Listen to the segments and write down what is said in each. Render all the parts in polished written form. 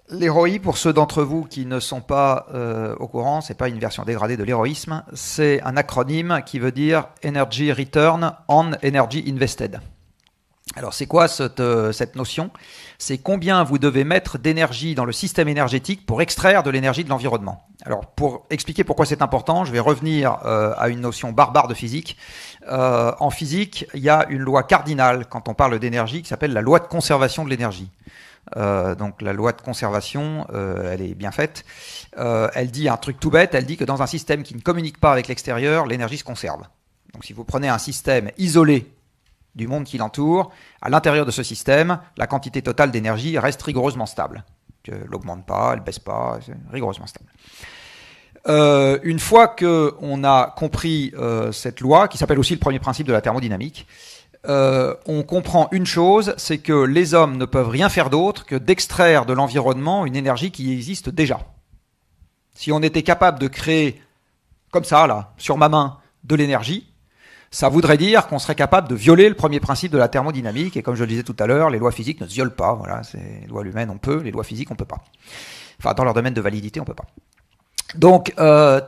L'héroï, pour ceux d'entre vous qui ne sont pas au courant, c'est pas une version dégradée de l'héroïsme, c'est un acronyme qui veut dire Energy Return on Energy Invested. Alors c'est quoi cette notion? C'est combien vous devez mettre d'énergie dans le système énergétique pour extraire de l'énergie de l'environnement. Alors pour expliquer pourquoi c'est important, je vais revenir à une notion barbare de physique. En physique, il y a une loi cardinale quand on parle d'énergie qui s'appelle la loi de conservation de l'énergie. Donc la loi de conservation, elle est bien faite. Elle dit un truc tout bête, elle dit que dans un système qui ne communique pas avec l'extérieur, l'énergie se conserve. Donc si vous prenez un système isolé du monde qui l'entoure, à l'intérieur de ce système, la quantité totale d'énergie reste rigoureusement stable. Elle n'augmente pas, elle ne baisse pas, c'est rigoureusement stable. Une fois qu'on a compris cette loi, qui s'appelle aussi le premier principe de la thermodynamique, on comprend une chose, c'est que les hommes ne peuvent rien faire d'autre que d'extraire de l'environnement une énergie qui existe déjà. Si on était capable de créer, comme ça, là, sur ma main, de l'énergie, ça voudrait dire qu'on serait capable de violer le premier principe de la thermodynamique. Et comme je le disais tout à l'heure, les lois physiques ne se violent pas. Voilà, les lois humaines, on peut. Les lois physiques, on peut pas. Enfin, dans leur domaine de validité, on peut pas. Donc,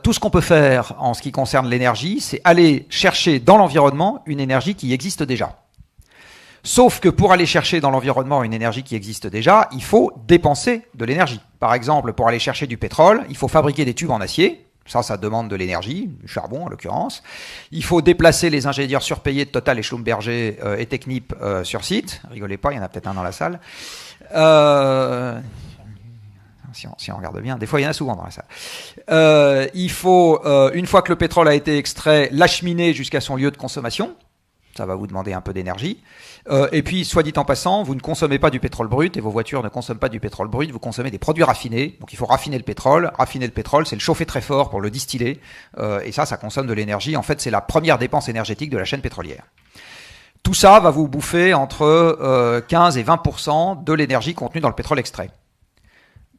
tout ce qu'on peut faire en ce qui concerne l'énergie, c'est aller chercher dans l'environnement une énergie qui existe déjà. Sauf que pour aller chercher dans l'environnement une énergie qui existe déjà, il faut dépenser de l'énergie. Par exemple, pour aller chercher du pétrole, il faut fabriquer des tubes en acier. Ça demande de l'énergie, du charbon en l'occurrence. Il faut déplacer les ingénieurs surpayés de Total et Schlumberger et Technip sur site. Rigolez pas, il y en a peut-être un dans la salle. Si on regarde bien, des fois il y en a souvent dans la salle. Il faut, une fois que le pétrole a été extrait, l'acheminer jusqu'à son lieu de consommation. Ça va vous demander un peu d'énergie. Et puis, soit dit en passant, vous ne consommez pas du pétrole brut et vos voitures ne consomment pas du pétrole brut, vous consommez des produits raffinés. Donc il faut raffiner le pétrole. Raffiner le pétrole, c'est le chauffer très fort pour le distiller. Et ça consomme de l'énergie. En fait, c'est la première dépense énergétique de la chaîne pétrolière. Tout ça va vous bouffer entre 15 et 20% de l'énergie contenue dans le pétrole extrait.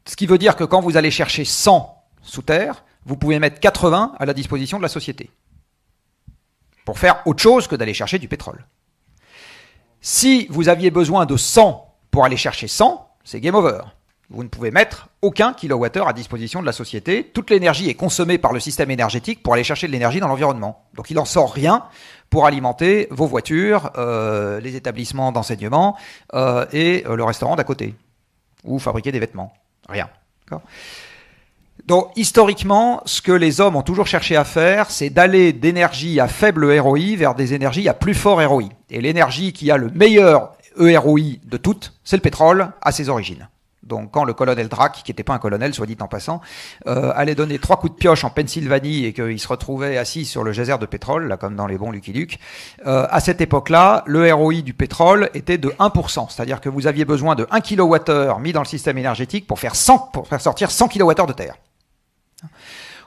Ce qui veut dire que quand vous allez chercher 100 sous terre, vous pouvez mettre 80 à la disposition de la société pour faire autre chose que d'aller chercher du pétrole. Si vous aviez besoin de 100 pour aller chercher 100, c'est game over. Vous ne pouvez mettre aucun kilowattheure à disposition de la société. Toute l'énergie est consommée par le système énergétique pour aller chercher de l'énergie dans l'environnement. Donc il n'en sort rien pour alimenter vos voitures, les établissements d'enseignement et le restaurant d'à côté. Ou fabriquer des vêtements. Rien. D'accord ? Donc, historiquement, ce que les hommes ont toujours cherché à faire, c'est d'aller d'énergie à faible ROI vers des énergies à plus fort ROI. Et l'énergie qui a le meilleur EROI de toutes, c'est le pétrole à ses origines. Donc, quand le colonel Drac, qui n'était pas un colonel, soit dit en passant, allait donner 3 coups de pioche en Pennsylvanie et qu'il se retrouvait assis sur le geyser de pétrole, là comme dans les bons Lucky Luke, à cette époque-là, le ROI du pétrole était de 1%. C'est-à-dire que vous aviez besoin de 1 kWh mis dans le système énergétique pour faire sortir 100 kWh de terre.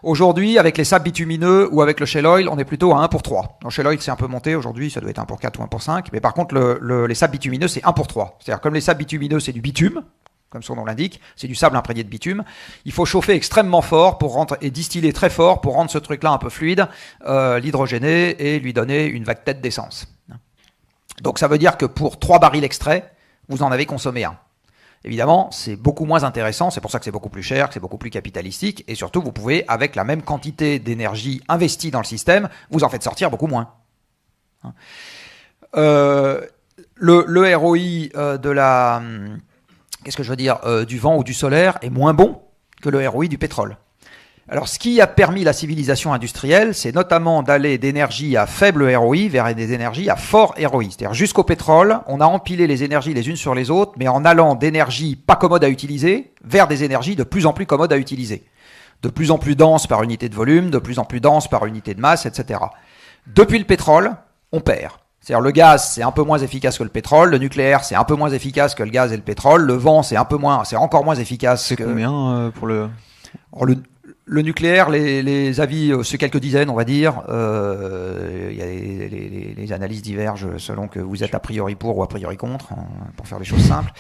Aujourd'hui, avec les sables bitumineux ou avec le shale oil, on est plutôt à 1 pour 3. Le shale oil, c'est un peu monté. Aujourd'hui, ça doit être 1 pour 4 ou 1 pour 5. Mais par contre, les sables bitumineux, c'est 1 pour 3. C'est-à-dire, comme les sables bitumineux, c'est du bitume, comme son nom l'indique, c'est du sable imprégné de bitume. Il faut chauffer extrêmement fort et distiller très fort pour rendre ce truc-là un peu fluide, l'hydrogéner et lui donner une vague tête d'essence. Donc, ça veut dire que pour 3 barils extraits, vous en avez consommé 1. Évidemment, c'est beaucoup moins intéressant, c'est pour ça que c'est beaucoup plus cher, que c'est beaucoup plus capitalistique, et surtout, vous pouvez, avec la même quantité d'énergie investie dans le système, vous en faites sortir beaucoup moins. Le ROI de la... Qu'est-ce que je veux dire, du vent ou du solaire est moins bon que le ROI du pétrole. Alors, ce qui a permis la civilisation industrielle, c'est notamment d'aller d'énergie à faible ROI vers des énergies à fort ROI. C'est-à-dire, jusqu'au pétrole, on a empilé les énergies les unes sur les autres, mais en allant d'énergies pas commodes à utiliser vers des énergies de plus en plus commodes à utiliser. De plus en plus denses par unité de volume, de plus en plus denses par unité de masse, etc. Depuis le pétrole, on perd. C'est-à-dire, le gaz, c'est un peu moins efficace que le pétrole. Le nucléaire, c'est un peu moins efficace que le gaz et le pétrole. Le vent, c'est encore moins efficace que... C'est combien pour le... Alors, le nucléaire, les avis, c'est quelques dizaines, on va dire. Il y a les analyses divergent selon que vous êtes a priori pour ou a priori contre, pour faire les choses simples.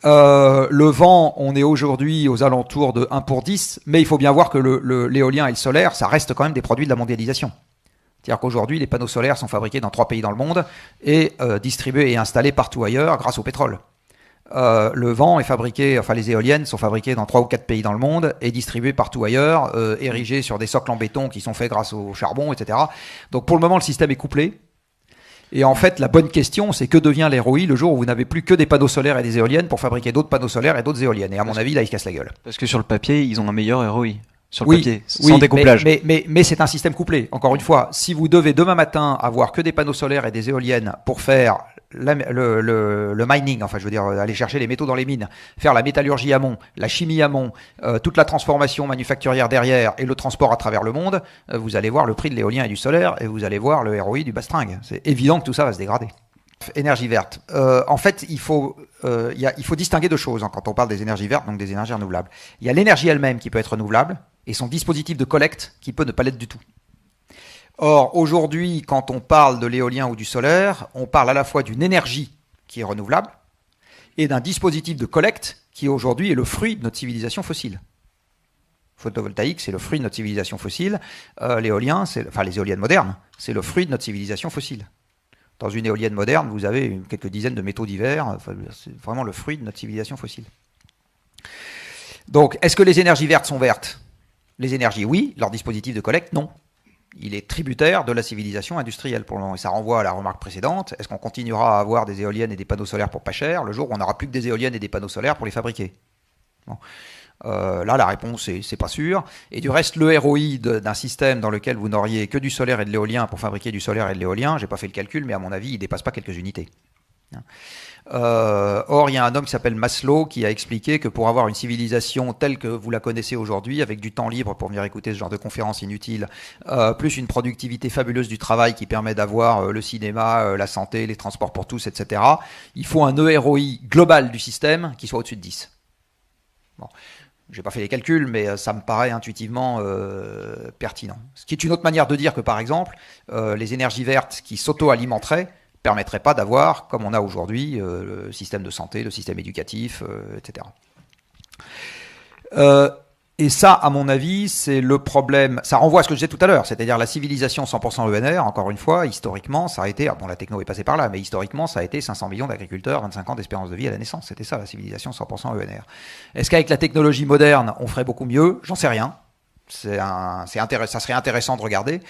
Le vent, on est aujourd'hui aux alentours de 1 pour 10, mais il faut bien voir que l'éolien et le solaire, ça reste quand même des produits de la mondialisation. C'est-à-dire qu'aujourd'hui, les panneaux solaires sont fabriqués dans 3 pays dans le monde et distribués et installés partout ailleurs grâce au pétrole. Le vent est fabriqué, enfin les éoliennes sont fabriquées dans 3 ou 4 pays dans le monde et distribuées partout ailleurs, érigées sur des socles en béton qui sont faits grâce au charbon, etc. Donc pour le moment, le système est couplé. Et en fait, la bonne question, c'est que devient l'ROI le jour où vous n'avez plus que des panneaux solaires et des éoliennes pour fabriquer d'autres panneaux solaires et d'autres éoliennes. Et à mon avis, là, ils se cassent la gueule. Parce que sur le papier, ils ont un meilleur ROI. Sur le papier, sans découplage. Mais c'est un système couplé. Encore une fois, si vous devez demain matin avoir que des panneaux solaires et des éoliennes pour faire le mining, enfin je veux dire aller chercher les métaux dans les mines, faire la métallurgie amont, la chimie amont, toute la transformation manufacturière derrière et le transport à travers le monde, vous allez voir le prix de l'éolien et du solaire et vous allez voir le ROI du bastringue. C'est évident que tout ça va se dégrader. Énergie verte. En fait, il faut distinguer deux choses quand on parle des énergies vertes, donc des énergies renouvelables. Il y a l'énergie elle-même qui peut être renouvelable et son dispositif de collecte qui peut ne pas l'être du tout. Or, aujourd'hui, quand on parle de l'éolien ou du solaire, on parle à la fois d'une énergie qui est renouvelable et d'un dispositif de collecte qui aujourd'hui est le fruit de notre civilisation fossile. Photovoltaïque, c'est le fruit de notre civilisation fossile. L'éolien, les éoliennes modernes, c'est le fruit de notre civilisation fossile. Dans une éolienne moderne, vous avez quelques dizaines de métaux divers. Enfin, c'est vraiment le fruit de notre civilisation fossile. Donc, est-ce que les énergies vertes sont vertes ? Les énergies, oui. Leur dispositif de collecte, non. Il est tributaire de la civilisation industrielle pour le moment. Et ça renvoie à la remarque précédente. Est-ce qu'on continuera à avoir des éoliennes et des panneaux solaires pour pas cher le jour où on n'aura plus que des éoliennes et des panneaux solaires pour les fabriquer ? Bon. Là, la réponse, c'est pas sûr. Et du reste, le ROI d'un système dans lequel vous n'auriez que du solaire et de l'éolien pour fabriquer du solaire et de l'éolien, j'ai pas fait le calcul, mais à mon avis, il dépasse pas quelques unités. Or, il y a un homme qui s'appelle Maslow qui a expliqué que pour avoir une civilisation telle que vous la connaissez aujourd'hui, avec du temps libre pour venir écouter ce genre de conférences inutiles, plus une productivité fabuleuse du travail qui permet d'avoir le cinéma, la santé, les transports pour tous, etc., il faut un EROI global du système qui soit au-dessus de 10. Bon. Je n'ai pas fait les calculs, mais ça me paraît intuitivement pertinent. Ce qui est une autre manière de dire que, par exemple, les énergies vertes qui s'auto-alimenteraient ne permettraient pas d'avoir, comme on a aujourd'hui, le système de santé, le système éducatif, etc. Et ça, à mon avis, c'est le problème. Ça renvoie à ce que je disais tout à l'heure, c'est-à-dire la civilisation 100% ENR, encore une fois, historiquement, ça a été, bon, la techno est passée par là, mais historiquement, ça a été 500 millions d'agriculteurs, 25 ans d'espérance de vie à la naissance. C'était ça, la civilisation 100% ENR. Est-ce qu'avec la technologie moderne, on ferait beaucoup mieux ? J'en sais rien. Ça serait intéressant de regarder.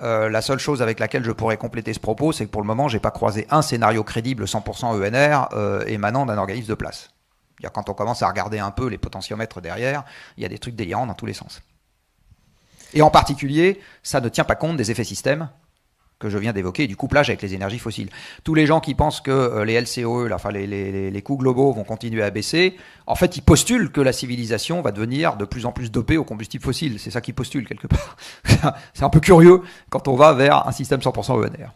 La seule chose avec laquelle je pourrais compléter ce propos, c'est que pour le moment, j'ai pas croisé un scénario crédible 100% ENR émanant d'un organisme de place. Quand on commence à regarder un peu les potentiomètres derrière, il y a des trucs délirants dans tous les sens. Et en particulier, ça ne tient pas compte des effets système que je viens d'évoquer et du couplage avec les énergies fossiles. Tous les gens qui pensent que les LCOE, les coûts globaux vont continuer à baisser, en fait, ils postulent que la civilisation va devenir de plus en plus dopée aux combustibles fossiles. C'est ça qu'ils postulent quelque part. C'est un peu curieux quand on va vers un système 100% ENR.